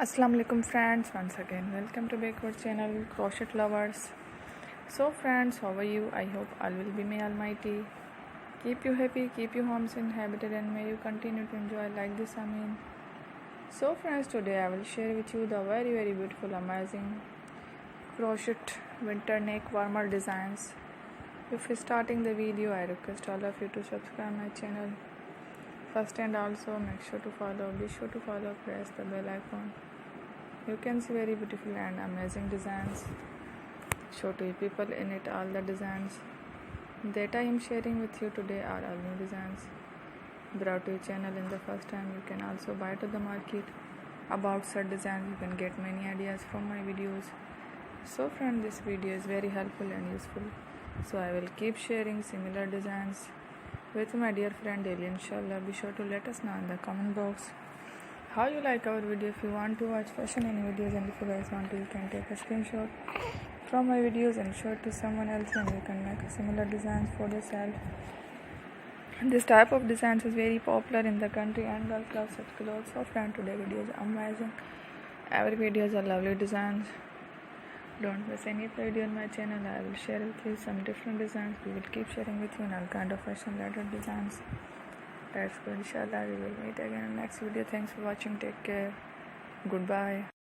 Assalamu alaikum friends, once again welcome to backward channel crochet lovers. So friends, how are you? I hope all will be may almighty keep you happy, keep you homes inhabited, and may you continue to enjoy like this. Amen. So friends, today I will share with you the very beautiful amazing crochet winter neck warmer designs. Before starting the video, I request all of you to subscribe my channel first, and also make sure to follow, be sure to follow, press the bell icon. You can see very beautiful and amazing designs. Show to you people in it. All the designs that I am sharing with you today are all new designs brought to your channel in the first time. You can also buy to the market about such designs. You can get many ideas from my videos. So friend, this video is very helpful and useful, so I will keep sharing similar designs with my dear friend daily, inshallah. Be sure to let us know in the comment box how you like our video. If you want to watch fashion in videos, and if you guys want to, you can take a screenshot from my videos and show it to someone else, and you can make a similar designs for yourself. This type of designs is very popular in the country and girl class such clothes. So friend, today video is amazing. Every videos are lovely designs. Don't miss any of the video on my channel. I will share with you some different designs. We will keep sharing with you all kind of fashion related designs. Let's go, inshallah. We will meet again in the next video. Thanks for watching. Take care. Goodbye.